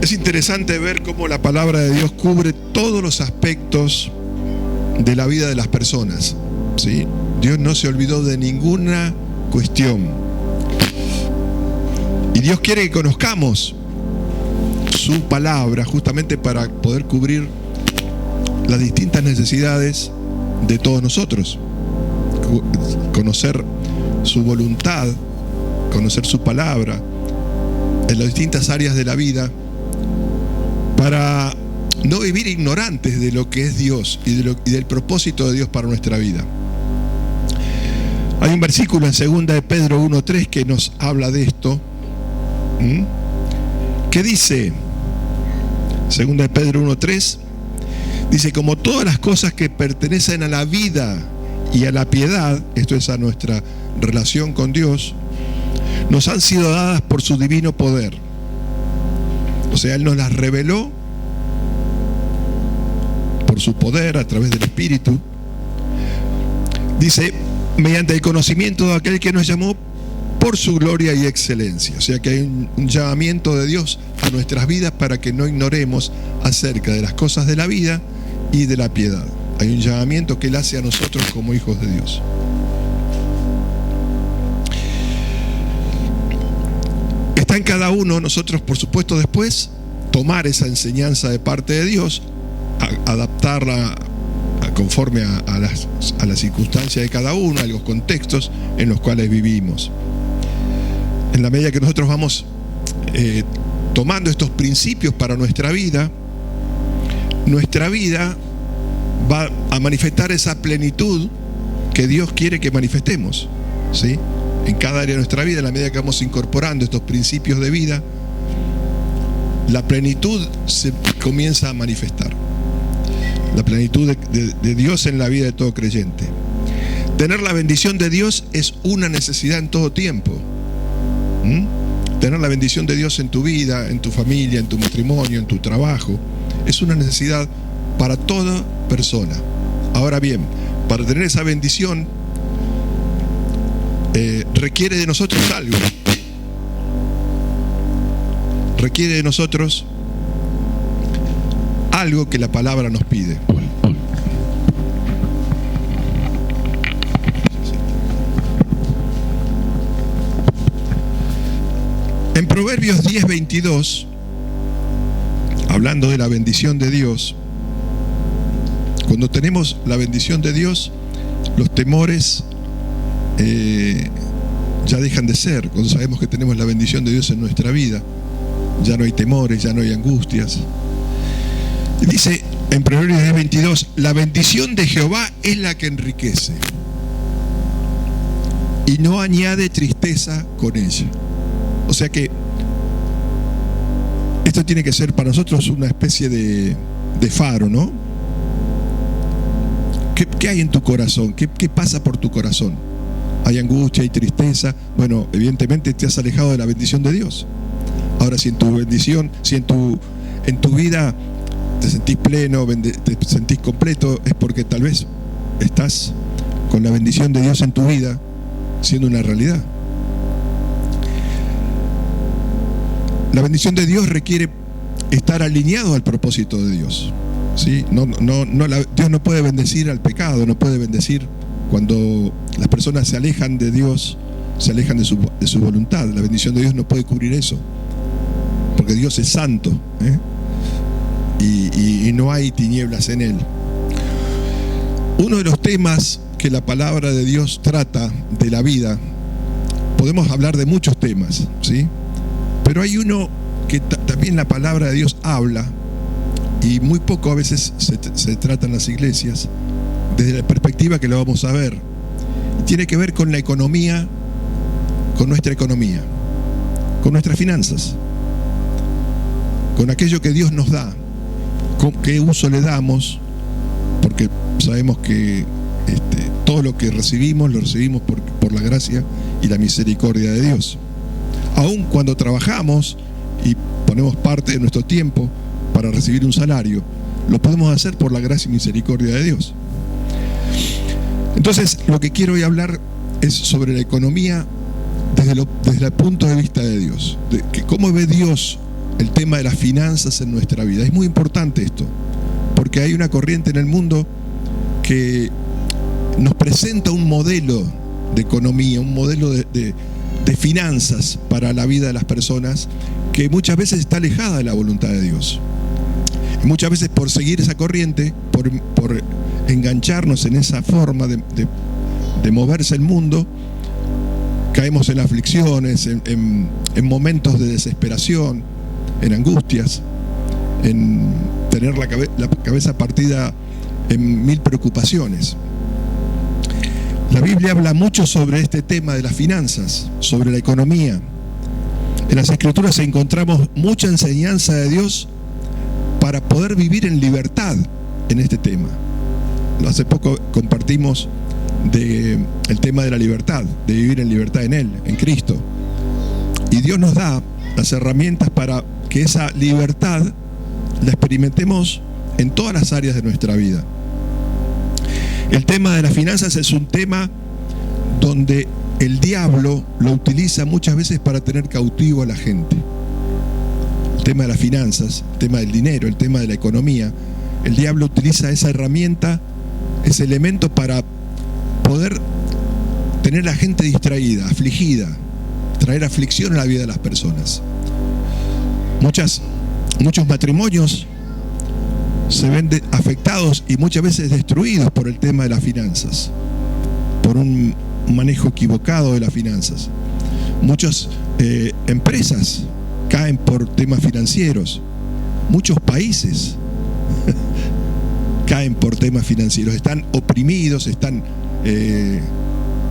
Es interesante ver cómo la palabra de Dios cubre todos los aspectos de la vida de las personas, ¿sí? Dios no se olvidó de ninguna cuestión. Y Dios quiere que conozcamos su palabra justamente para poder cubrir las distintas necesidades de todos nosotros. Conocer su voluntad, conocer su palabra en las distintas áreas de la vida, para no vivir ignorantes de lo que es Dios y del propósito de Dios para nuestra vida. Hay un versículo en 2 de Pedro 1:3 que nos habla de esto, que dice, 2 de Pedro 1:3, dice: como todas las cosas que pertenecen a la vida y a la piedad, esto es a nuestra relación con Dios, nos han sido dadas por su divino poder. O sea, Él nos las reveló por su poder a través del Espíritu. Dice, mediante el conocimiento de aquel que nos llamó por su gloria y excelencia. O sea que hay un llamamiento de Dios a nuestras vidas para que no ignoremos acerca de las cosas de la vida y de la piedad. Hay un llamamiento que Él hace a nosotros como hijos de Dios. Está en cada uno nosotros, por supuesto, después tomar esa enseñanza de parte de Dios, adaptarla conforme a las circunstancias de cada uno, a los contextos en los cuales vivimos. En la medida que nosotros vamos tomando estos principios para nuestra vida va a manifestar esa plenitud que Dios quiere que manifestemos, ¿sí? En cada área de nuestra vida, en la medida que vamos incorporando estos principios de vida, la plenitud se comienza a manifestar. La plenitud de Dios en la vida de todo creyente. Tener la bendición de Dios es una necesidad en todo tiempo. Tener la bendición de Dios en tu vida, en tu familia, en tu matrimonio, en tu trabajo, es una necesidad para toda persona. Ahora bien, para tener esa bendición requiere de nosotros algo. Requiere de nosotros algo que la palabra nos pide. En Proverbios 10:22, hablando de la bendición de Dios, cuando tenemos la bendición de Dios, los temores ya dejan de ser. Cuando sabemos que tenemos la bendición de Dios en nuestra vida, ya no hay temores, ya no hay angustias. Y dice en Proverbios 10:22, la bendición de Jehová es la que enriquece y no añade tristeza con ella. O sea que esto tiene que ser para nosotros una especie de faro, ¿no? ¿Qué hay en tu corazón? ¿Qué pasa por tu corazón? ¿Hay angustia, hay tristeza? Bueno, evidentemente te has alejado de la bendición de Dios. Ahora, si en tu bendición, si en tu vida te sentís pleno, te sentís completo, es porque tal vez estás con la bendición de Dios en tu vida siendo una realidad. La bendición de Dios requiere estar alineado al propósito de Dios, ¿sí? Dios no puede bendecir al pecado, no puede bendecir cuando las personas se alejan de Dios, se alejan de su voluntad. La bendición de Dios no puede cubrir eso, porque Dios es santo, y no hay tinieblas en Él. Uno de los temas que la palabra de Dios trata de la vida, podemos hablar de muchos temas, ¿sí? Pero hay uno que también la palabra de Dios habla, y muy poco a veces se trata en las iglesias, desde la perspectiva que lo vamos a ver. Y tiene que ver con la economía, con nuestra economía, con nuestras finanzas, con aquello que Dios nos da, con qué uso le damos, porque sabemos que todo lo que recibimos, lo recibimos por la gracia y la misericordia de Dios. Aun cuando trabajamos y ponemos parte de nuestro tiempo para recibir un salario, lo podemos hacer por la gracia y misericordia de Dios. Entonces, lo que quiero hoy hablar es sobre la economía desde el punto de vista de Dios, de que cómo ve Dios el tema de las finanzas en nuestra vida. Es muy importante esto, porque hay una corriente en el mundo que nos presenta un modelo de economía, un modelo de finanzas para la vida de las personas que muchas veces está alejada de la voluntad de Dios. Y muchas veces por seguir esa corriente, por engancharnos en esa forma de moverse el mundo, caemos en aflicciones, en momentos de desesperación, en angustias, en tener la cabeza partida en mil preocupaciones. La Biblia habla mucho sobre este tema de las finanzas, sobre la economía. En las Escrituras encontramos mucha enseñanza de Dios para poder vivir en libertad en este tema. Hace poco compartimos el tema de la libertad, de vivir en libertad en Él, en Cristo. Y Dios nos da las herramientas para que esa libertad la experimentemos en todas las áreas de nuestra vida. El tema de las finanzas es un tema donde el diablo lo utiliza muchas veces para tener cautivo a la gente. El tema de las finanzas, el tema del dinero, el tema de la economía. El diablo utiliza esa herramienta, ese elemento para poder tener a la gente distraída, afligida, traer aflicción a la vida de las personas. Muchos matrimonios se ven afectados y muchas veces destruidos por el tema de las finanzas, por un manejo equivocado de las finanzas. Muchas empresas caen por temas financieros. Muchos países caen por temas financieros. Están oprimidos, están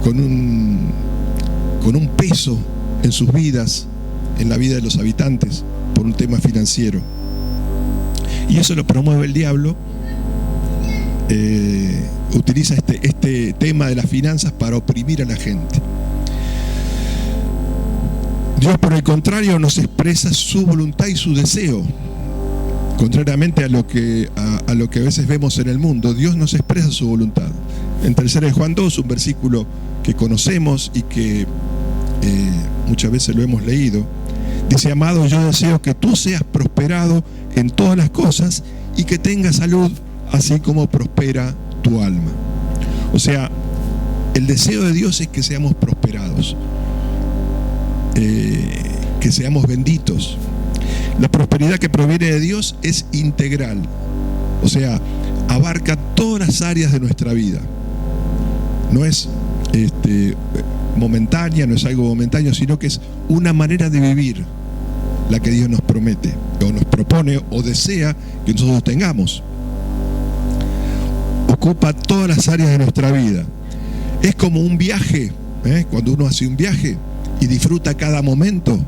con un peso en sus vidas, en la vida de los habitantes, por un tema financiero. Y eso lo promueve el diablo. Utiliza este tema de las finanzas para oprimir a la gente. Dios, por el contrario, nos expresa su voluntad y su deseo. Contrariamente a lo que a veces vemos en el mundo, Dios nos expresa su voluntad. En 3 Juan 2, un versículo que conocemos y que muchas veces lo hemos leído, dice: amado, yo deseo que tú seas prosperado en todas las cosas y que tengas salud, así como prospera tu alma. O sea, el deseo de Dios es que seamos prosperados, que seamos benditos. La prosperidad que proviene de Dios es integral, o sea, abarca todas las áreas de nuestra vida. No es momentánea, no es algo momentáneo, sino que es una manera de vivir la que Dios nos promete, o nos propone, o desea que nosotros tengamos. Ocupa todas las áreas de nuestra vida. Es como un viaje, cuando uno hace un viaje y disfruta cada momento.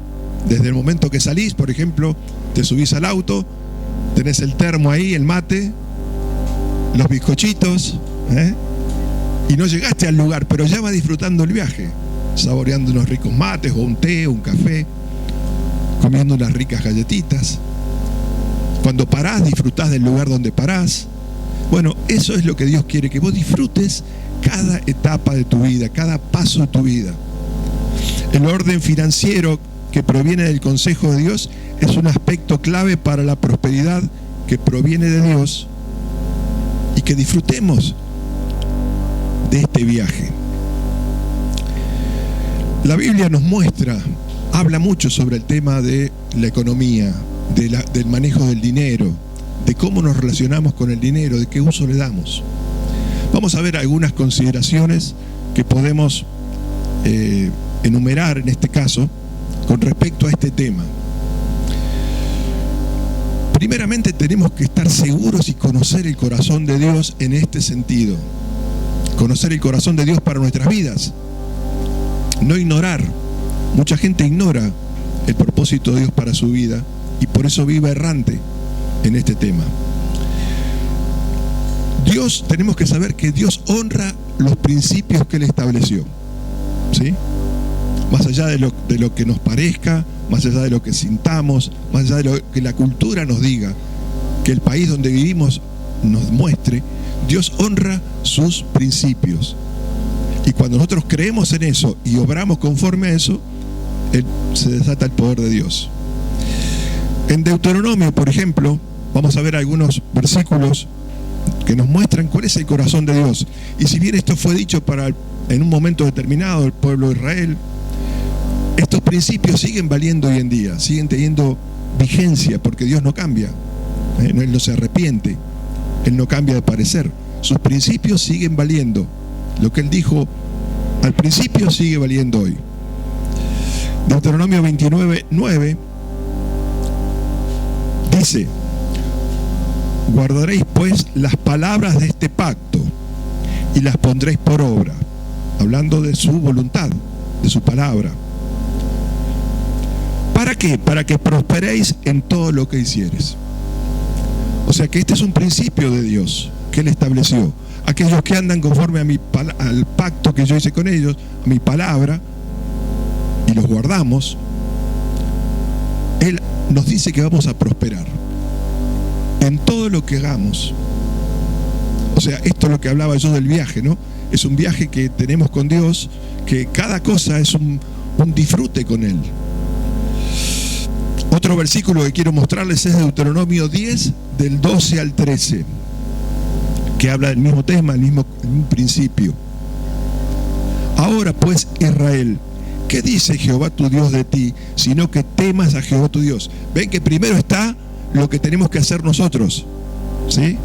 Desde el momento que salís, por ejemplo, te subís al auto, tenés el termo ahí, el mate, los bizcochitos, y no llegaste al lugar, pero ya vas disfrutando el viaje, saboreando unos ricos mates, o un té, o un café, comiendo unas ricas galletitas. Cuando parás, disfrutás del lugar donde parás. Bueno, eso es lo que Dios quiere, que vos disfrutes cada etapa de tu vida, cada paso de tu vida. El orden financiero que proviene del consejo de Dios es un aspecto clave para la prosperidad que proviene de Dios, y que disfrutemos de este viaje. La Biblia nos muestra, habla mucho sobre el tema de la economía, del manejo del dinero, de cómo nos relacionamos con el dinero, de qué uso le damos. Vamos a ver algunas consideraciones que podemos enumerar en este caso con respecto a este tema. Primeramente, tenemos que estar seguros y conocer el corazón de Dios en este sentido. Conocer el corazón de Dios para nuestras vidas. No ignorar. Mucha gente ignora el propósito de Dios para su vida y por eso vive errante en este tema. Tenemos que saber que Dios honra los principios que Él estableció, ¿sí? Más allá de lo que nos parezca, más allá de lo que sintamos, más allá de lo que la cultura nos diga, que el país donde vivimos nos muestre, Dios honra sus principios. Y cuando nosotros creemos en eso y obramos conforme a eso, se desata el poder de Dios. En Deuteronomio, por ejemplo, vamos a ver algunos versículos que nos muestran cuál es el corazón de Dios. Y si bien esto fue dicho en un momento determinado del pueblo de Israel, estos principios siguen valiendo hoy en día, siguen teniendo vigencia, porque Dios no cambia. Él no se arrepiente, Él no cambia de parecer. Sus principios siguen valiendo. Lo que Él dijo al principio sigue valiendo hoy. Deuteronomio 29:9 dice: guardaréis pues las palabras de este pacto y las pondréis por obra, hablando de su voluntad, de su palabra. ¿Para qué? Para que prosperéis en todo lo que hicieres. O sea que este es un principio de Dios que Él estableció. Aquellos que andan conforme al pacto que yo hice con ellos, a mi palabra, y los guardamos, Él nos dice que vamos a prosperar en todo lo que hagamos. O sea, esto es lo que hablaba yo del viaje, ¿no? Es un viaje que tenemos con Dios, que cada cosa es un disfrute con Él. Otro versículo que quiero mostrarles es Deuteronomio 10, del 12 al 13, que habla del mismo tema, el mismo principio. Ahora pues, Israel, ¿qué dice Jehová tu Dios de ti, sino que temas a Jehová tu Dios? Ven que primero está lo que tenemos que hacer nosotros, ¿sí?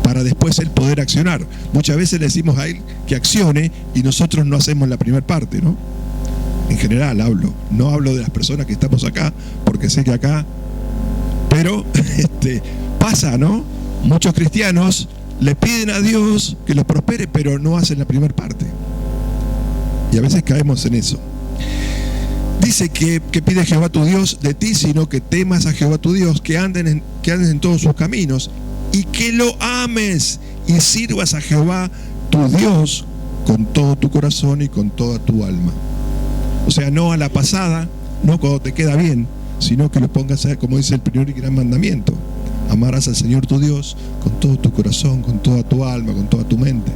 Para después Él poder accionar. Muchas veces le decimos a Él que accione y nosotros no hacemos la primera parte, ¿no? En general no hablo de las personas que estamos acá, porque sé que acá, pero pasa, ¿no? Muchos cristianos le piden a Dios que los prospere, pero no hacen la primera parte. Y a veces caemos en eso. Dice que pide Jehová tu Dios de ti, sino que temas a Jehová tu Dios, que andes en todos sus caminos, y que lo ames y sirvas a Jehová tu Dios con todo tu corazón y con toda tu alma. O sea, no a la pasada, no cuando te queda bien, sino que lo pongas a, como dice el primer y gran mandamiento: amarás al Señor tu Dios con todo tu corazón, con toda tu alma, con toda tu mente,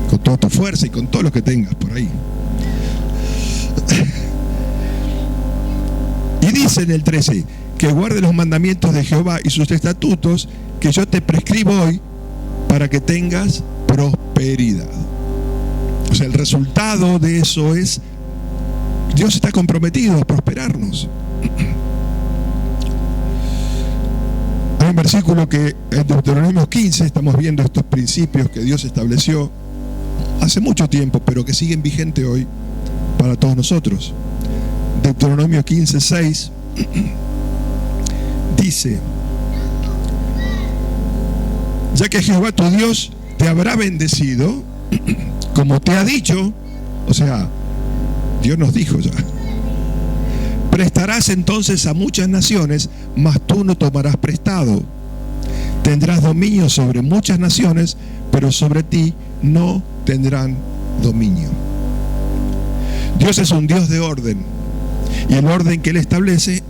con toda tu fuerza y con todo lo que tengas por ahí. Y dice en el 13: que guarde los mandamientos de Jehová y sus estatutos que yo te prescribo hoy, para que tengas prosperidad. O sea, el resultado de eso es: Dios está comprometido a prosperarnos. Hay un versículo que en Deuteronomio 15 estamos viendo estos principios que Dios estableció hace mucho tiempo, pero que siguen vigentes hoy para todos nosotros. Deuteronomio 15:6 dice: ya que Jehová tu Dios te habrá bendecido, como te ha dicho, o sea, Dios nos dijo ya, prestarás entonces a muchas naciones, mas tú no tomarás prestado. Tendrás dominio sobre muchas naciones, pero sobre ti no tendrán dominio. Dios es un Dios de orden, y el orden que Él establece,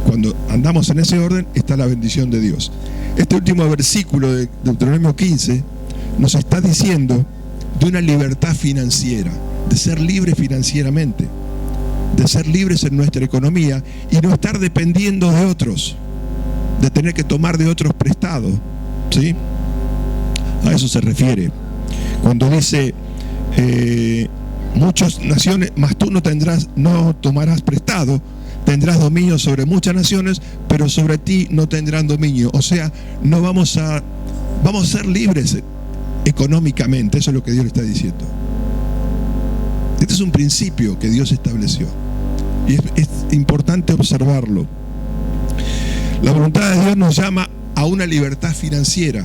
cuando andamos en ese orden, está la bendición de Dios. Este último versículo de Deuteronomio 15 nos está diciendo de una libertad financiera, de ser libres financieramente, de ser libres en nuestra economía y no estar dependiendo de otros, de tener que tomar de otros prestado, ¿sí? A eso se refiere cuando dice muchas naciones, mas tú no tomarás prestado, tendrás dominio sobre muchas naciones, pero sobre ti no tendrán dominio. O sea, no vamos a ser libres económicamente. Eso es lo que Dios le está diciendo. Este es un principio que Dios estableció y es importante observarlo. La voluntad de Dios nos llama a una libertad financiera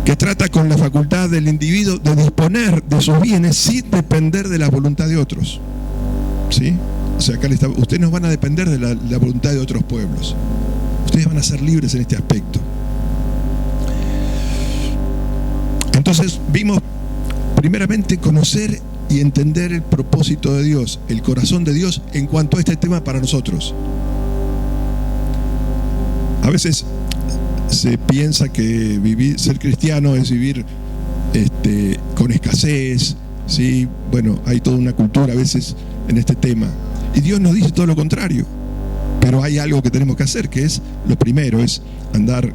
que trata con la facultad del individuo de disponer de sus bienes sin depender de la voluntad de otros, ¿sí? O sea, acá ustedes no van a depender de la voluntad de otros pueblos. Ustedes van a ser libres en este aspecto. Entonces vimos primeramente conocer y entender el propósito de Dios, el corazón de Dios en cuanto a este tema para nosotros. A veces se piensa que ser cristiano es vivir con escasez, ¿sí? Bueno, hay toda una cultura a veces en este tema. Y Dios nos dice todo lo contrario. Pero hay algo que tenemos que hacer, que es, lo primero es andar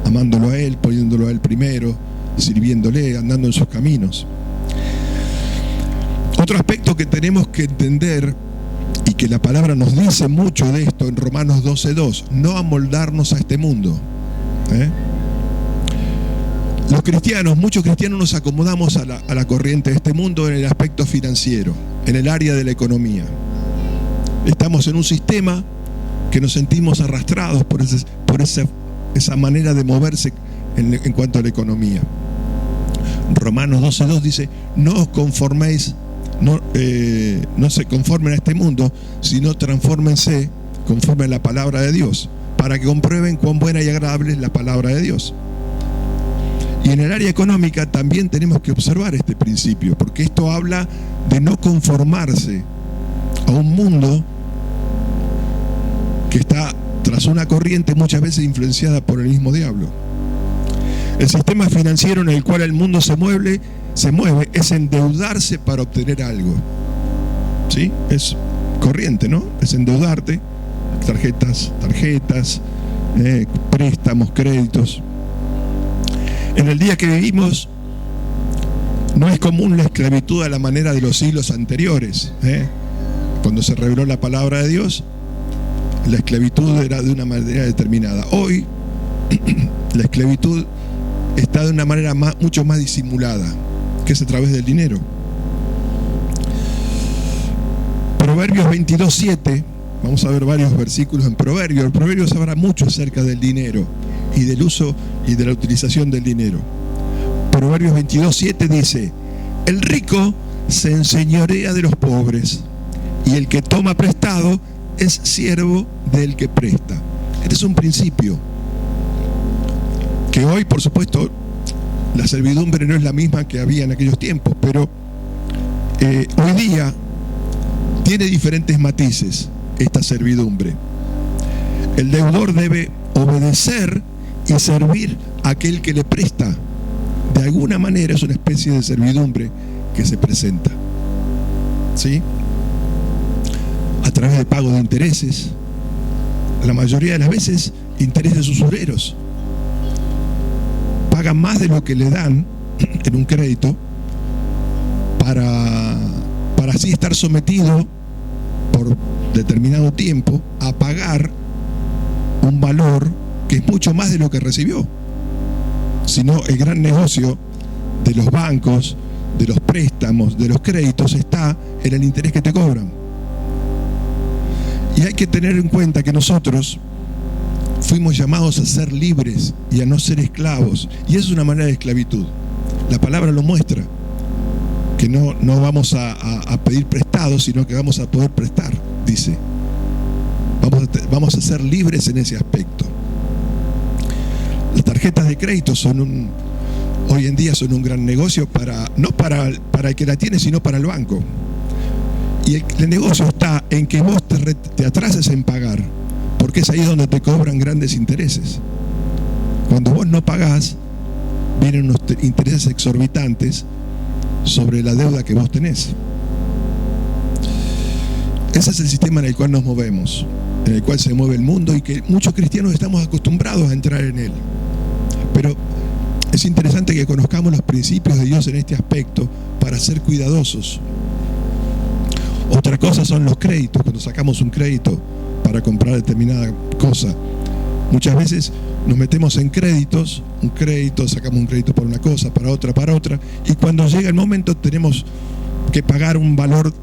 amándolo a Él, poniéndolo a Él primero, sirviéndole, andando en sus caminos. Otro aspecto que tenemos que entender, y que la palabra nos dice mucho de esto en Romanos 12:2, no amoldarnos a este mundo. Los cristianos, muchos cristianos nos acomodamos a la corriente de este mundo en el aspecto financiero, en el área de la economía. Estamos en un sistema que nos sentimos arrastrados por esa manera de moverse en cuanto a la economía. Romanos 12:2 dice: no os conforméis, no se conformen a este mundo, sino transfórmense conforme a la palabra de Dios, para que comprueben cuán buena y agradable es la palabra de Dios. Y en el área económica también tenemos que observar este principio, porque esto habla de no conformarse a un mundo que está tras una corriente muchas veces influenciada por el mismo diablo. El sistema financiero en el cual el mundo se mueve es endeudarse para obtener algo. ¿Sí? Es corriente, ¿no? Es endeudarte, tarjetas, préstamos, créditos. En el día que vivimos no es común la esclavitud a la manera de los siglos anteriores. Cuando se reveló la palabra de Dios, la esclavitud era de una manera determinada. Hoy la esclavitud está de una manera mucho más disimulada, que es a través del dinero. Proverbios 22:7, vamos a ver varios versículos en Proverbios. En Proverbios habla mucho acerca del dinero y del uso y de la utilización del dinero. Proverbios 22:7 dice: el rico se enseñorea de los pobres, y el que toma prestado es siervo del que presta. Este es un principio que hoy, por supuesto, la servidumbre no es la misma que había en aquellos tiempos, pero hoy día tiene diferentes matices esta servidumbre. El deudor debe obedecer y servir a aquel que le presta. De alguna manera es una especie de servidumbre que se presenta, ¿sí? A través de pago de intereses, la mayoría de las veces intereses usureros. Pagan más de lo que le dan en un crédito para así estar sometido por determinado tiempo a pagar un valor que es mucho más de lo que recibió. Sino el gran negocio de los bancos, de los préstamos, de los créditos está en el interés que te cobran. Y hay que tener en cuenta que nosotros fuimos llamados a ser libres y a no ser esclavos, y eso es una manera de esclavitud. La palabra lo muestra, que no vamos a pedir prestado, sino que vamos a poder prestar, dice. Vamos a ser libres en ese aspecto. Las tarjetas de crédito hoy en día son un gran negocio no para el que la tiene, sino para el banco. Y el negocio está en que vos te atrases en pagar, porque es ahí donde te cobran grandes intereses. Cuando vos no pagás, vienen unos intereses exorbitantes sobre la deuda que vos tenés. Ese es el sistema en el cual nos movemos, en el cual se mueve el mundo, y que muchos cristianos estamos acostumbrados a entrar en él. Pero es interesante que conozcamos los principios de Dios en este aspecto para ser cuidadosos. Otra cosa son los créditos. Cuando sacamos un crédito para comprar determinada cosa, muchas veces nos metemos en créditos, sacamos un crédito para una cosa, para otra, y cuando llega el momento tenemos que pagar un valor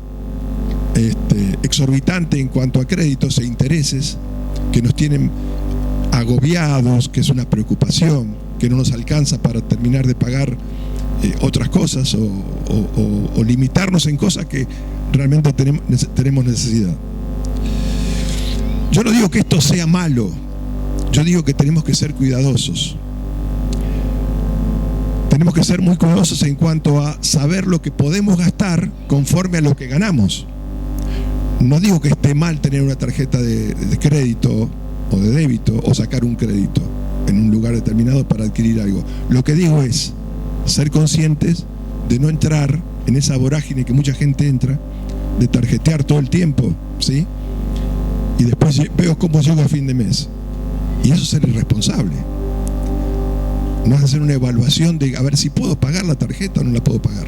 exorbitante en cuanto a créditos e intereses que nos tienen agobiados, que es una preocupación, que no nos alcanza para terminar de pagar otras cosas o limitarnos en cosas que realmente tenemos necesidad. Yo no digo que esto sea malo, yo digo que tenemos que ser cuidadosos. Tenemos que ser muy cuidadosos en cuanto a saber lo que podemos gastar conforme a lo que ganamos. No digo que esté mal tener una tarjeta de crédito o de débito o sacar un crédito en un lugar determinado para adquirir algo. Lo que digo es ser conscientes de no entrar en esa vorágine que mucha gente entra, de tarjetear todo el tiempo, ¿sí? y después veo cómo llego a fin de mes. Y eso es ser irresponsable. No es hacer una evaluación de a ver si puedo pagar la tarjeta o no la puedo pagar.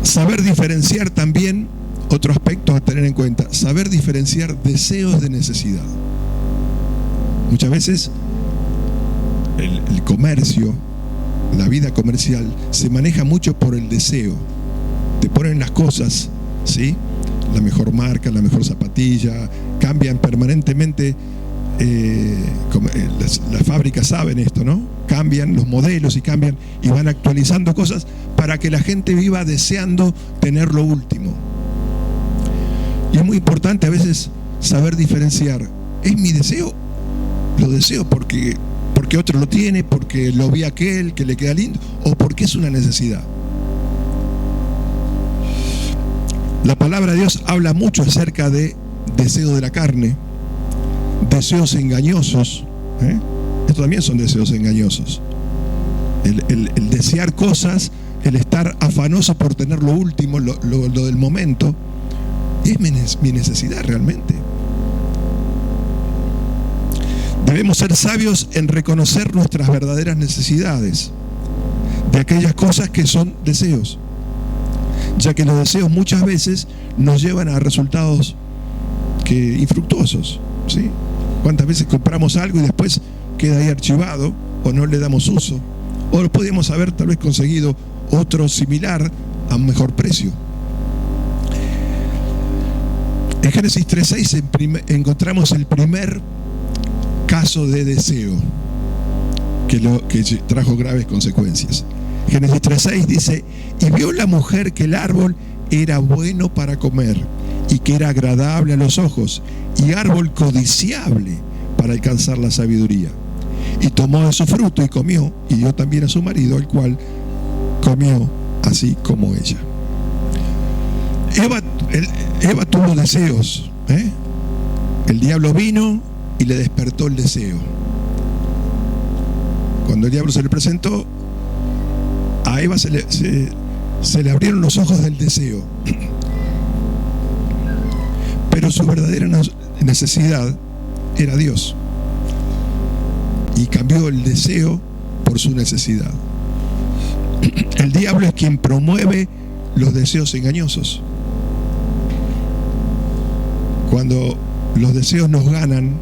Saber diferenciar también, otro aspecto a tener en cuenta, saber diferenciar deseos de necesidad. Muchas veces el comercio, la vida comercial, se maneja mucho por el deseo. Te ponen las cosas, ¿sí? La mejor marca, la mejor zapatilla, cambian permanentemente. Las fábricas saben esto, ¿no? Cambian los modelos y van actualizando cosas para que la gente viva deseando tener lo último. Y es muy importante a veces saber diferenciar. ¿Es mi deseo? Lo deseo porque otro lo tiene, porque lo vi aquel que le queda lindo, o porque es una necesidad. La palabra de Dios habla mucho acerca de deseo de la carne, deseos engañosos. Estos también son deseos engañosos. El desear cosas, el estar afanoso por tener lo último, lo del momento, es mi necesidad realmente. Debemos ser sabios en reconocer nuestras verdaderas necesidades de aquellas cosas que son deseos, ya que los deseos muchas veces nos llevan a resultados infructuosos, ¿sí? ¿Cuántas veces compramos algo y después queda ahí archivado o no le damos uso? O lo podíamos haber tal vez conseguido otro similar a un mejor precio. En Génesis 3:6 encontramos el primer caso de deseo que trajo graves consecuencias. Génesis 3:6 dice: y vio la mujer que el árbol era bueno para comer y que era agradable a los ojos y árbol codiciable para alcanzar la sabiduría. Y tomó de su fruto y comió, y dio también a su marido, el cual comió así como ella. Eva tuvo deseos, El diablo vino y le despertó el deseo. Cuando el diablo se le presentó, a Eva se le abrieron los ojos del deseo. Pero su verdadera necesidad era Dios. Y cambió el deseo por su necesidad. El diablo es quien promueve los deseos engañosos. Cuando los deseos nos ganan,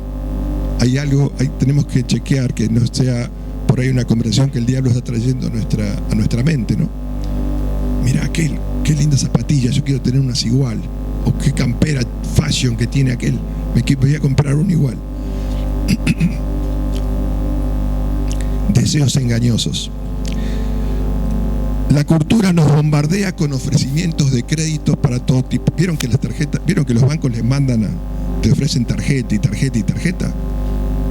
hay algo, tenemos que chequear que no sea por ahí una conversación que el diablo está trayendo a nuestra mente, ¿no? Mira aquel, qué linda zapatilla, yo quiero tener unas igual. O qué campera fashion que tiene aquel, me voy a comprar una igual. Deseos engañosos. La cultura nos bombardea con ofrecimientos de crédito para todo tipo. ¿Vieron que los bancos les mandan te ofrecen tarjeta y tarjeta y tarjeta?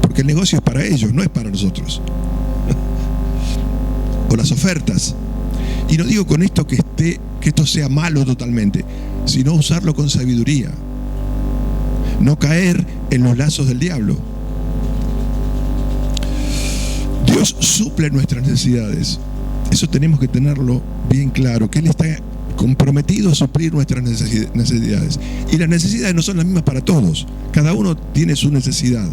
Porque el negocio es para ellos, no es para nosotros. O las ofertas. Y no digo con esto que esto sea malo totalmente, sino usarlo con sabiduría. No caer en los lazos del diablo. Dios suple nuestras necesidades. Eso tenemos que tenerlo bien claro, que Él está comprometido a suplir nuestras necesidades. Y las necesidades no son las mismas para todos. Cada uno tiene su necesidad.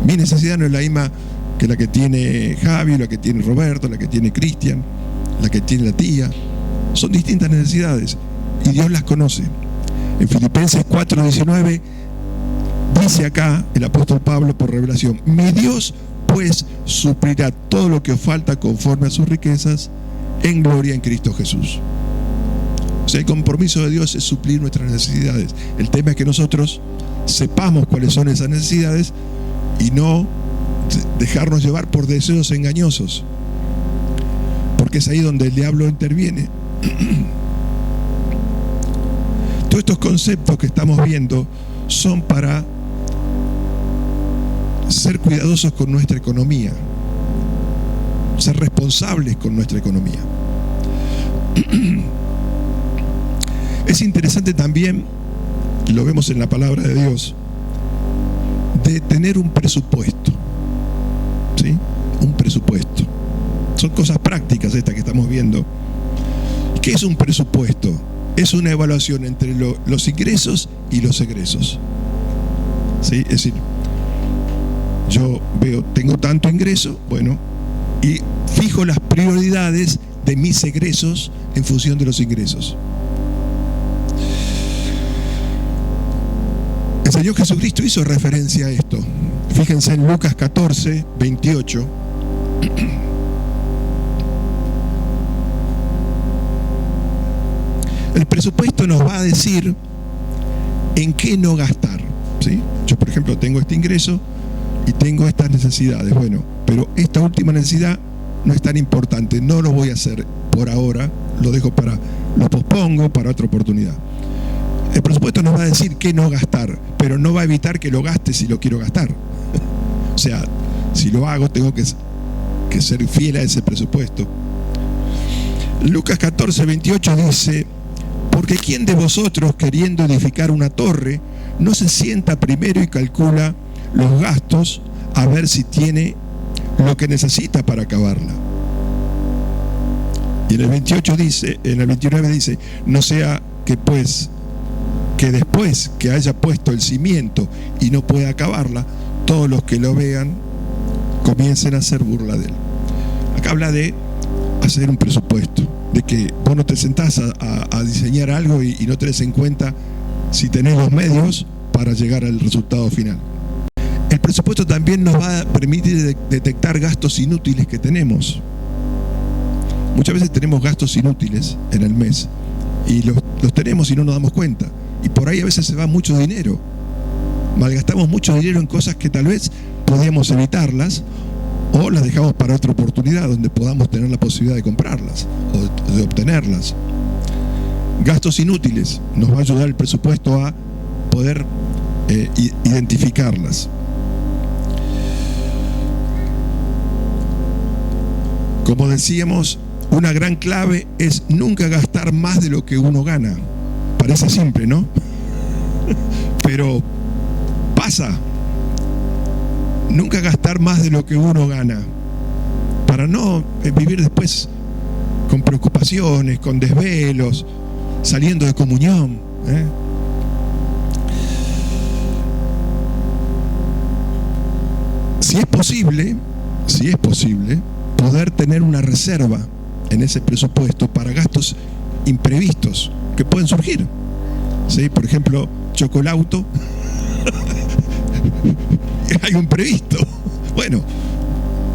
Mi necesidad no es la misma que la que tiene Javi, la que tiene Roberto, la que tiene Cristian, la que tiene la tía. Son distintas necesidades y Dios las conoce. En Filipenses 4:19 dice acá el apóstol Pablo por revelación: mi Dios pues suplirá todo lo que os falta conforme a sus riquezas en gloria en Cristo Jesús. O sea, el compromiso de Dios es suplir nuestras necesidades. El tema es que nosotros sepamos cuáles son esas necesidades y no dejarnos llevar por deseos engañosos, porque es ahí donde el diablo interviene. Todos estos conceptos que estamos viendo son para ser cuidadosos con nuestra economía, ser responsables con nuestra economía. Es interesante también, lo vemos en la palabra de Dios, de tener un presupuesto, ¿sí? Un presupuesto. Son cosas prácticas estas que estamos viendo. ¿Qué es un presupuesto? Es una evaluación entre los ingresos y los egresos. ¿Sí? Es decir, yo veo, tengo tanto ingreso, bueno, y fijo las prioridades de mis egresos en función de los ingresos. El Señor Jesucristo hizo referencia a esto. Fíjense en Lucas 14, 28. El presupuesto nos va a decir en qué no gastar, ¿sí? Yo, por ejemplo, tengo este ingreso y tengo estas necesidades. Bueno, pero esta última necesidad no es tan importante, no lo voy a hacer por ahora, lo pospongo para otra oportunidad. El presupuesto nos va a decir qué no gastar, pero no va a evitar que lo gaste si lo quiero gastar. O sea, si lo hago, tengo que ser fiel a ese presupuesto. Lucas 14, 28 dice: porque ¿quién de vosotros, queriendo edificar una torre, no se sienta primero y calcula los gastos a ver si tiene lo que necesita para acabarla? Y en el 29 dice: no sea que después que haya puesto el cimiento y no pueda acabarla, todos los que lo vean comiencen a hacer burla de él. Acá habla de hacer un presupuesto, de que vos no te sentás a diseñar algo y no tenés en cuenta si tenés los medios para llegar al resultado final. El presupuesto también nos va a permitir detectar gastos inútiles que tenemos. Muchas veces tenemos gastos inútiles en el mes y los tenemos y no nos damos cuenta. Y por ahí a veces se va mucho dinero. Malgastamos mucho dinero en cosas que tal vez podíamos evitarlas, o las dejamos para otra oportunidad donde podamos tener la posibilidad de comprarlas o de obtenerlas. Gastos inútiles. Nos va a ayudar el presupuesto a poder identificarlas. Como decíamos, una gran clave es nunca gastar más de lo que uno gana. Parece simple, ¿no? Pero pasa. Nunca gastar más de lo que uno gana, para no vivir después con preocupaciones, con desvelos, saliendo de comunión, ¿eh? Si es posible, poder tener una reserva en ese presupuesto para gastos imprevistos que pueden surgir. ¿Sí? Por ejemplo, chocó el auto, hay un imprevisto. Bueno,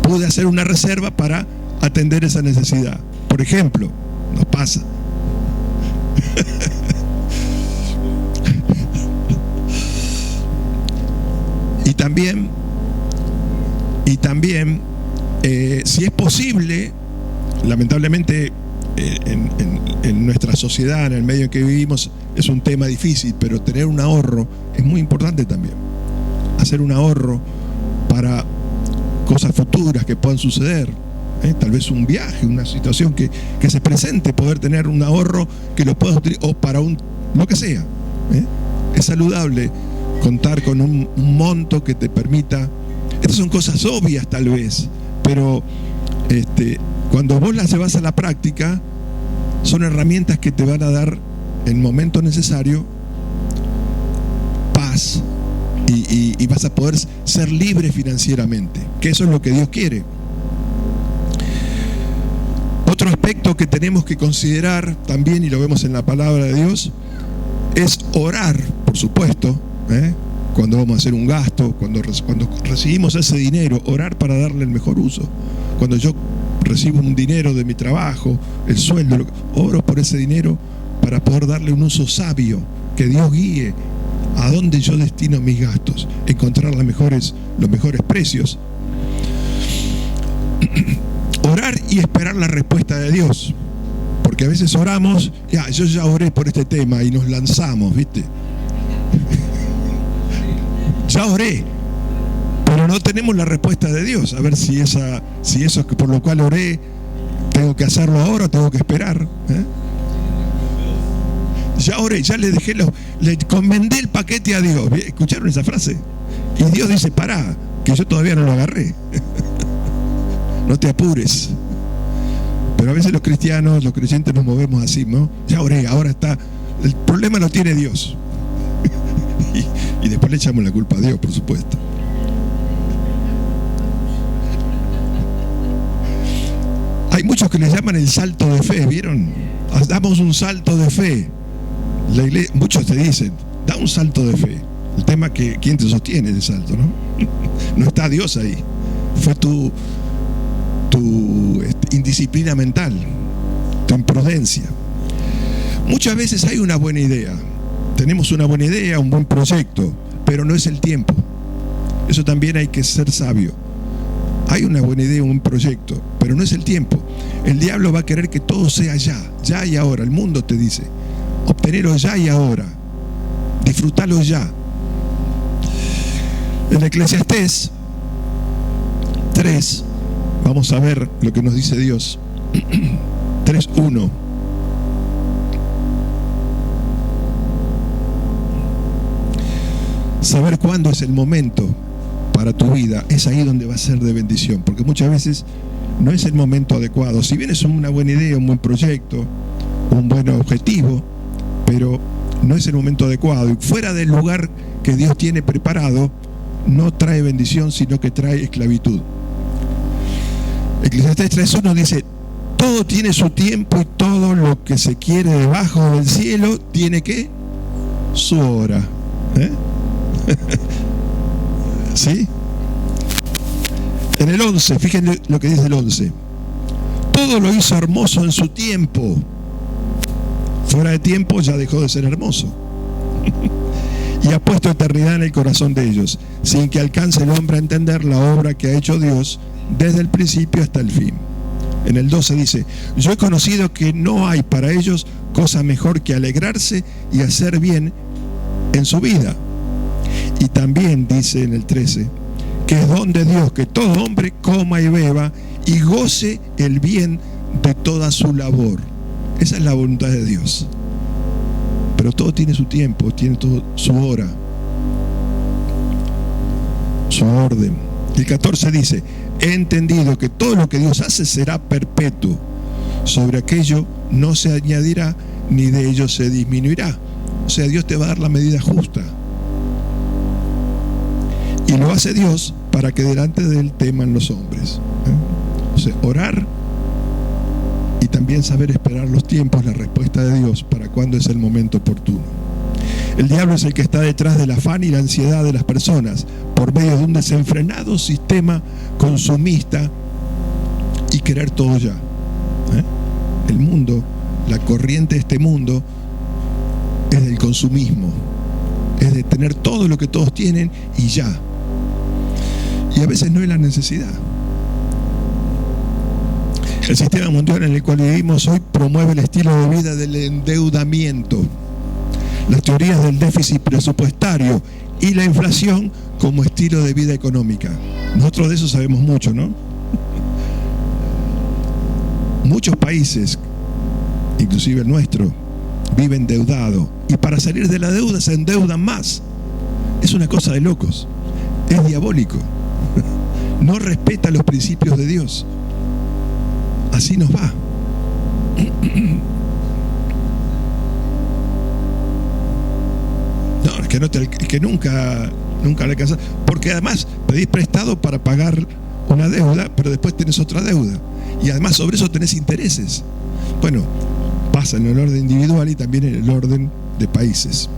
pude hacer una reserva para atender esa necesidad. Por ejemplo, nos pasa. Y también, si es posible, lamentablemente en nuestra sociedad, en el medio en que vivimos, es un tema difícil, pero tener un ahorro es muy importante también. Hacer un ahorro para cosas futuras que puedan suceder, tal vez un viaje, una situación que se presente, poder tener un ahorro que lo puedas utilizar, o para lo que sea. Es saludable contar con un monto que te permita. Estas son cosas obvias tal vez, pero cuando vos las llevas a la práctica, son herramientas que te van a dar en el momento necesario paz y vas a poder ser libre financieramente, que eso es lo que Dios quiere. Otro aspecto que tenemos que considerar también, y lo vemos en la palabra de Dios, es orar, por supuesto, cuando vamos a hacer un gasto, cuando recibimos ese dinero, orar para darle el mejor uso. Cuando yo recibo un dinero de mi trabajo, el sueldo, oro por ese dinero para poder darle un uso sabio, que Dios guíe a dónde yo destino mis gastos, encontrar los mejores precios. Orar y esperar la respuesta de Dios, porque a veces oramos, yo ya oré por este tema, y nos lanzamos, ¿viste? Ya oré, pero no tenemos la respuesta de Dios, a ver si eso por lo cual oré, tengo que hacerlo ahora o tengo que esperar. Ya oré, ya le encomendé el paquete a Dios. ¿Escucharon esa frase? Y Dios dice: pará, que yo todavía no lo agarré. No te apures. Pero a veces los cristianos, los creyentes nos movemos así, ¿no? Ya oré, ahora está. El problema lo tiene Dios. y después le echamos la culpa a Dios, por supuesto. Hay muchos que le llaman el salto de fe, ¿vieron? Damos un salto de fe. La iglesia, muchos te dicen, da un salto de fe. El tema es que quién te sostiene ese salto, ¿no? No está Dios ahí. Fue tu indisciplina mental, tu imprudencia. Muchas veces hay una buena idea. Tenemos una buena idea, un buen proyecto, pero no es el tiempo. Eso también hay que ser sabio. Hay una buena idea, un proyecto, pero no es el tiempo. El diablo va a querer que todo sea ya y ahora. El mundo te dice, obtenerlo ya y ahora, disfrútalo ya. En Eclesiastés 3, vamos a ver lo que nos dice Dios. 3:1. Saber cuándo es el momento para tu vida, es ahí donde va a ser de bendición, porque muchas veces no es el momento adecuado. Si bien es una buena idea, un buen proyecto, un buen objetivo, pero no es el momento adecuado. Y fuera del lugar que Dios tiene preparado, no trae bendición, sino que trae esclavitud. Eclesiastés 3:1 dice, todo tiene su tiempo y todo lo que se quiere debajo del cielo tiene ¿qué? Su hora. ¿Sí? En el 11, fíjense lo que dice el 11. Todo lo hizo hermoso en su tiempo. Fuera de tiempo ya dejó de ser hermoso. Y ha puesto eternidad en el corazón de ellos, sin que alcance el hombre a entender la obra que ha hecho Dios desde el principio hasta el fin. En el 12 dice, yo he conocido que no hay para ellos cosa mejor que alegrarse y hacer bien en su vida. Y también dice en el 13, que es don de Dios que todo hombre coma y beba y goce el bien de toda su labor. Esa es la voluntad de Dios. Pero todo tiene su tiempo, tiene todo su hora, su orden. El 14 dice, he entendido que todo lo que Dios hace será perpetuo. Sobre aquello no se añadirá, ni de ello se disminuirá. O sea, Dios te va a dar la medida justa. Y lo hace Dios para que delante de Él teman los hombres. O sea, orar y también saber esperar los tiempos, la respuesta de Dios para cuando es el momento oportuno. El diablo es el que está detrás del afán y la ansiedad de las personas por medio de un desenfrenado sistema consumista y querer todo ya. El mundo, la corriente de este mundo es del consumismo, es de tener todo lo que todos tienen y ya. Y a veces no es la necesidad. El sistema mundial en el cual vivimos hoy promueve el estilo de vida del endeudamiento, las teorías del déficit presupuestario y la inflación como estilo de vida económica. Nosotros de eso sabemos mucho, ¿no? Muchos países, inclusive el nuestro, viven endeudado y para salir de la deuda se endeudan más. Es una cosa de locos, es diabólico. No respeta los principios de Dios. Así nos va. No, es que nunca le alcanza. Porque además pedís prestado para pagar una deuda, pero después tenés otra deuda. Y además sobre eso tenés intereses. Bueno, pasa en el orden individual y también en el orden de países.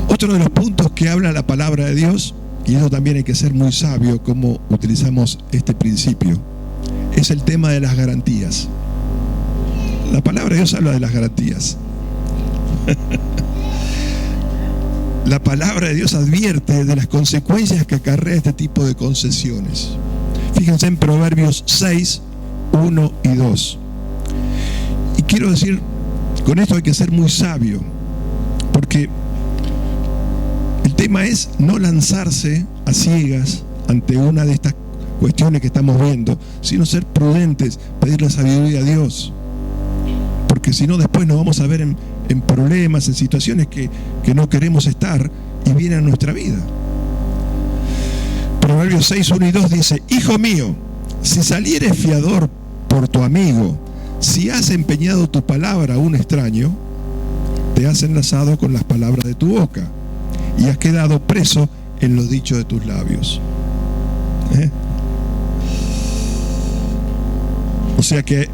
Otro de los puntos que habla la palabra de Dios, y eso también hay que ser muy sabio cómo utilizamos este principio, es el tema de las garantías. La palabra de Dios habla de las garantías. La palabra de Dios advierte de las consecuencias que acarrea este tipo de concesiones. Fíjense en Proverbios 6, 1 y 2. Y quiero decir, con esto hay que ser muy sabio, porque el tema es no lanzarse a ciegas ante una de estas cuestiones que estamos viendo, sino ser prudentes, pedirle sabiduría a Dios, porque si no después nos vamos a ver en problemas, en situaciones que no queremos estar y vienen a nuestra vida. Proverbios 6, 1 y 2 dice, hijo mío, si salieres fiador por tu amigo. Si has empeñado tu palabra a un extraño, te has enlazado con las palabras de tu boca y has quedado preso en los dichos de tus labios. O sea que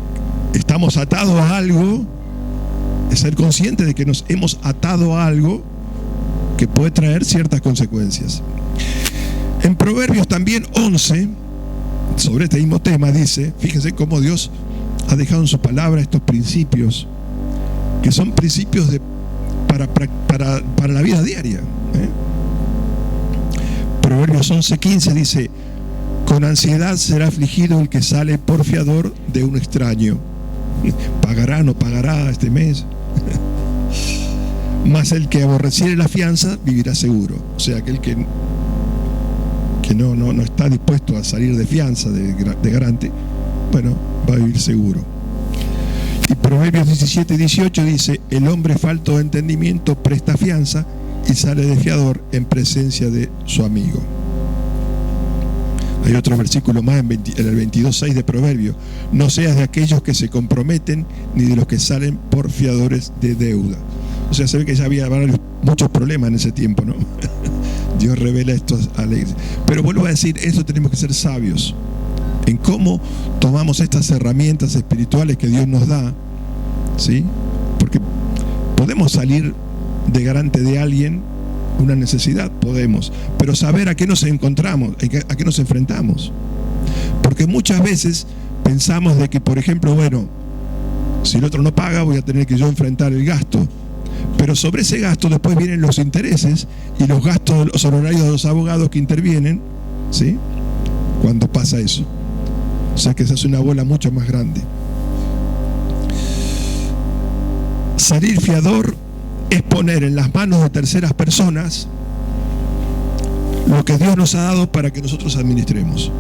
estamos atados a algo, es ser consciente de que nos hemos atado a algo que puede traer ciertas consecuencias. En Proverbios también 11, sobre este mismo tema, dice, fíjense cómo Dios ha dejado en su palabra estos principios, que son principios para la vida diaria. Proverbios 11:15 dice: con ansiedad será afligido el que sale por fiador de un extraño. ¿Pagará, no pagará este mes? Mas el que aborreciere la fianza vivirá seguro. O sea, aquel que no está dispuesto a salir de fianza, de garante, bueno, va a vivir seguro. Y Proverbios 17:18 dice: el hombre falto de entendimiento presta fianza y sale de fiador en presencia de su amigo. Hay otro versículo más en el 22:6 de Proverbios: no seas de aquellos que se comprometen, ni de los que salen por fiadores de deuda. O sea, se ve que ya había muchos problemas en ese tiempo, ¿no? Dios revela esto a la iglesia. Pero vuelvo a decir, eso tenemos que ser sabios en cómo tomamos estas herramientas espirituales que Dios nos da, ¿sí? Porque podemos salir de garante de alguien una necesidad, podemos, pero saber a qué nos encontramos, a qué nos enfrentamos. Porque muchas veces pensamos de que, por ejemplo, bueno, si el otro no paga, voy a tener que yo enfrentar el gasto. Pero sobre ese gasto después vienen los intereses y los gastos, los honorarios de los abogados que intervienen, ¿sí? Cuando pasa eso. O sea que se hace una bola mucho más grande. Salir fiador es poner en las manos de terceras personas lo que Dios nos ha dado para que nosotros administremos.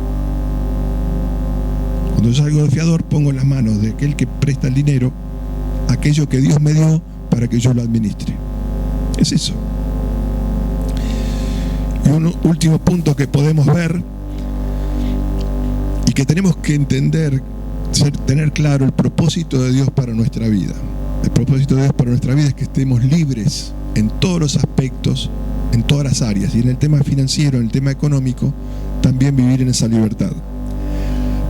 Cuando yo salgo de fiador, pongo en las manos de aquel que presta el dinero aquello que Dios me dio para que yo lo administre. Es eso. Y un último punto que podemos ver y que tenemos que entender, tener claro el propósito de Dios para nuestra vida. El propósito de Dios para nuestra vida es que estemos libres en todos los aspectos, en todas las áreas, y en el tema financiero, en el tema económico, también vivir en esa libertad.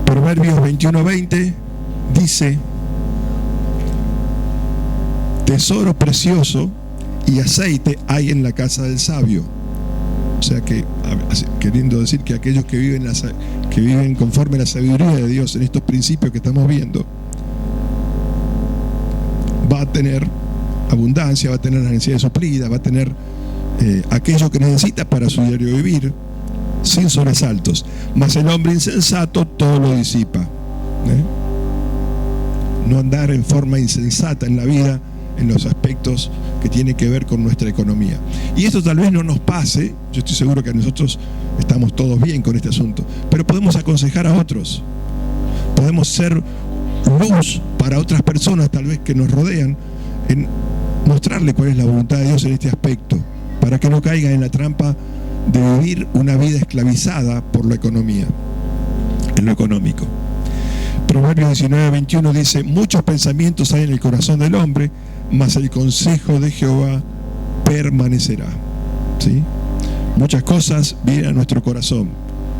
Proverbios 21:20 dice: tesoro precioso y aceite hay en la casa del sabio. O sea que, queriendo decir que aquellos que viven conforme a la sabiduría de Dios en estos principios que estamos viendo, va a tener abundancia, va a tener las necesidades suplidas, va a tener aquello que necesita para su diario vivir, sin sobresaltos. Mas el hombre insensato todo lo disipa. No andar en forma insensata en la vida, en los aspectos que tienen que ver con nuestra economía. Y esto tal vez no nos pase, yo estoy seguro que nosotros estamos todos bien con este asunto, pero podemos aconsejar a otros, podemos ser luz para otras personas tal vez que nos rodean, en mostrarle cuál es la voluntad de Dios en este aspecto, para que no caigan en la trampa de vivir una vida esclavizada por la economía, en lo económico. Proverbios 19:21 dice: muchos pensamientos hay en el corazón del hombre, mas el consejo de Jehová permanecerá. ¿Sí? Muchas cosas vienen a nuestro corazón,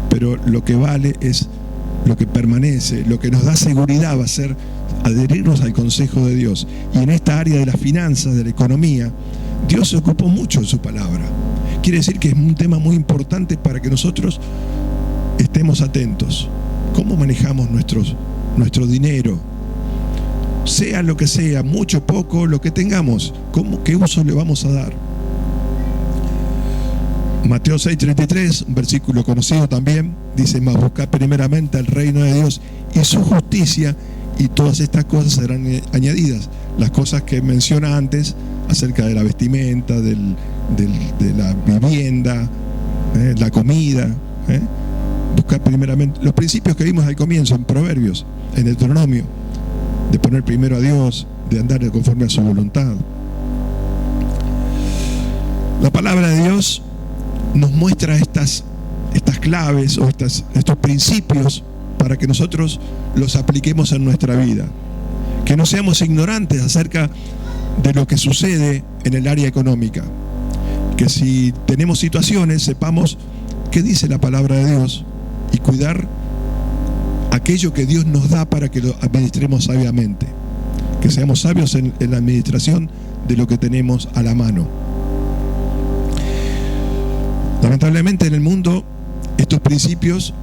pero lo que vale es lo que permanece, lo que nos da seguridad va a ser adherirnos al consejo de Dios. Y en esta área de las finanzas, de la economía, Dios se ocupó mucho en su palabra. Quiere decir que es un tema muy importante para que nosotros estemos atentos. ¿Cómo manejamos nuestro dinero? Sea lo que sea, mucho, poco, lo que tengamos, ¿qué uso le vamos a dar? Mateo 6:33, un versículo conocido también, dice: mas buscad primeramente el reino de Dios y su justicia, y todas estas cosas serán añadidas. Las cosas que menciona antes acerca de la vestimenta, de la vivienda, la comida. Buscar primeramente los principios que vimos al comienzo en Proverbios, en Deuteronomio, de poner primero a Dios, de andar conforme a su voluntad. La palabra de Dios nos muestra estas claves o estos principios para que nosotros los apliquemos en nuestra vida. Que no seamos ignorantes acerca de lo que sucede en el área económica. Que si tenemos situaciones, sepamos qué dice la palabra de Dios y cuidar aquello que Dios nos da para que lo administremos sabiamente. Que seamos sabios en la administración de lo que tenemos a la mano. Lamentablemente en el mundo estos principios,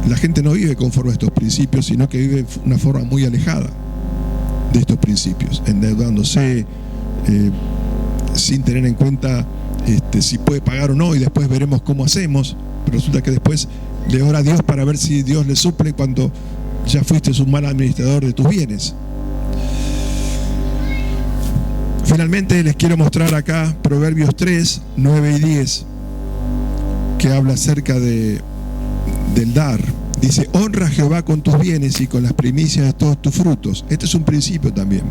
la gente no vive conforme a estos principios, sino que vive de una forma muy alejada de estos principios, endeudándose, sin tener en cuenta si puede pagar o no, y después veremos cómo hacemos. Pero resulta que después le ora a Dios para ver si Dios le suple cuando ya fuiste un mal administrador de tus bienes. Finalmente les quiero mostrar acá Proverbios 3, 9 y 10, que habla acerca del dar. Dice: honra a Jehová con tus bienes y con las primicias de todos tus frutos. Este es un principio también.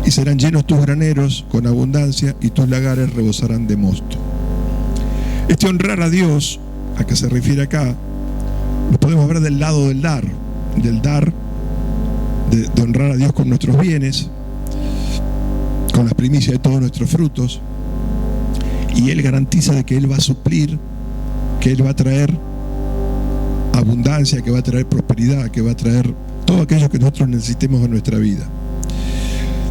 Y serán llenos tus graneros con abundancia, y tus lagares rebosarán de mosto. Este honrar a Dios, a que se refiere acá, lo podemos ver del lado del dar, de honrar a Dios con nuestros bienes, con las primicias de todos nuestros frutos. Y Él garantiza de que Él va a suplir, que Él va a traer abundancia, que va a traer prosperidad, que va a traer todo aquello que nosotros necesitemos en nuestra vida.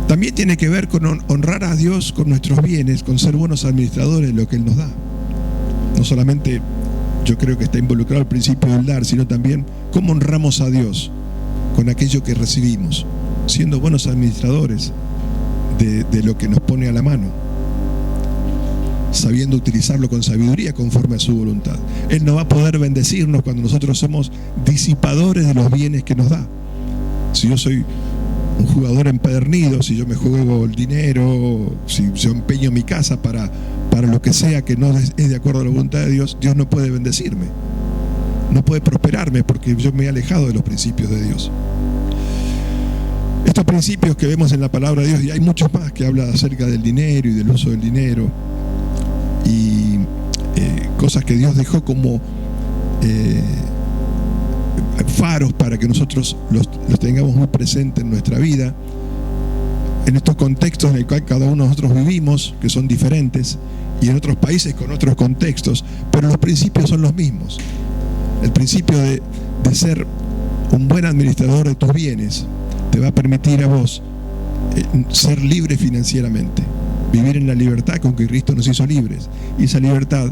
También tiene que ver con honrar a Dios con nuestros bienes, con ser buenos administradores de lo que Él nos da. No solamente yo creo que está involucrado el principio del dar, sino también cómo honramos a Dios con aquello que recibimos, siendo buenos administradores de lo que nos pone a la mano, sabiendo utilizarlo con sabiduría conforme a su voluntad. Él no va a poder bendecirnos cuando nosotros somos disipadores de los bienes que nos da. Si yo soy un jugador empedernido, si yo me juego el dinero, si yo empeño mi casa para lo que sea que no es de acuerdo a la voluntad de Dios, Dios no puede bendecirme, no puede prosperarme, porque yo me he alejado de los principios de Dios. Estos principios que vemos en la palabra de Dios, y hay muchos más que hablan acerca del dinero y del uso del dinero, y cosas que Dios dejó como faros para que nosotros los tengamos muy presentes en nuestra vida, en estos contextos en el cual cada uno de nosotros vivimos, que son diferentes, y en otros países con otros contextos, pero los principios son los mismos. El principio de ser un buen administrador de tus bienes te va a permitir a vos ser libre financieramente, vivir en la libertad con que Cristo nos hizo libres, y esa libertad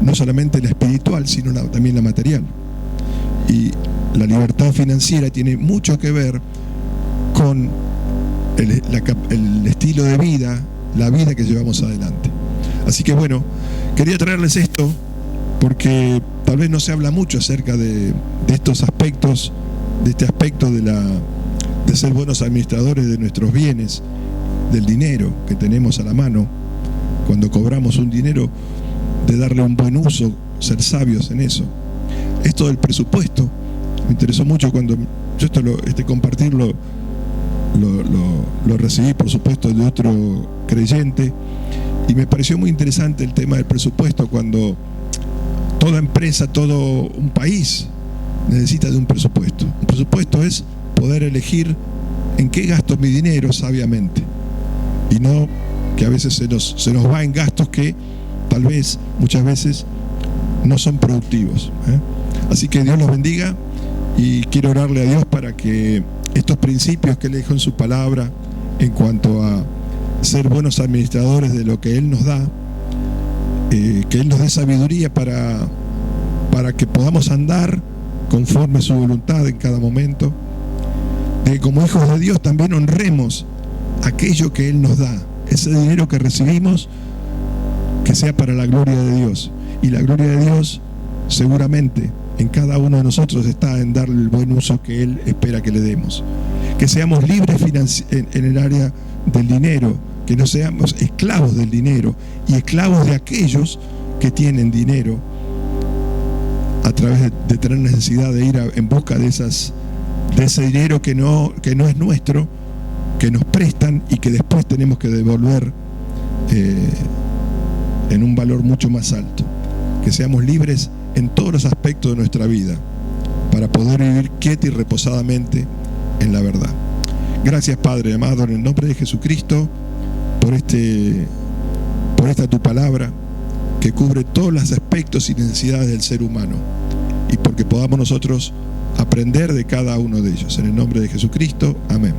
no solamente la espiritual, sino también la material. Y la libertad financiera tiene mucho que ver con el estilo de vida, la vida que llevamos adelante. Así que bueno, quería traerles esto porque tal vez no se habla mucho acerca de estos aspectos, de este aspecto de ser buenos administradores de nuestros bienes, del dinero que tenemos a la mano, cuando cobramos un dinero, de darle un buen uso, ser sabios en eso. Esto del presupuesto me interesó mucho cuando yo compartirlo lo recibí, por supuesto, de otro creyente, y me pareció muy interesante el tema del presupuesto, cuando toda empresa, todo un país necesita de un presupuesto. Un presupuesto es poder elegir en qué gasto mi dinero sabiamente, y no que a veces se nos va en gastos que tal vez, muchas veces, no son productivos. Así que Dios los bendiga, y quiero orarle a Dios para que estos principios que Él dejó en su palabra en cuanto a ser buenos administradores de lo que Él nos da, que Él nos dé sabiduría para que podamos andar conforme a su voluntad en cada momento, de que como hijos de Dios también honremos aquello que Él nos da, ese dinero que recibimos, que sea para la gloria de Dios. Y la gloria de Dios seguramente en cada uno de nosotros está en darle el buen uso que Él espera que le demos. Que seamos libres en el área del dinero, que no seamos esclavos del dinero y esclavos de aquellos que tienen dinero, a través de tener necesidad de ir en busca de ese dinero que no es nuestro, que nos prestan y que después tenemos que devolver en un valor mucho más alto. Que seamos libres en todos los aspectos de nuestra vida, para poder vivir quieta y reposadamente en la verdad. Gracias, Padre amado, en el nombre de Jesucristo, por esta tu palabra que cubre todos los aspectos y necesidades del ser humano, y porque podamos nosotros aprender de cada uno de ellos. En el nombre de Jesucristo, amén.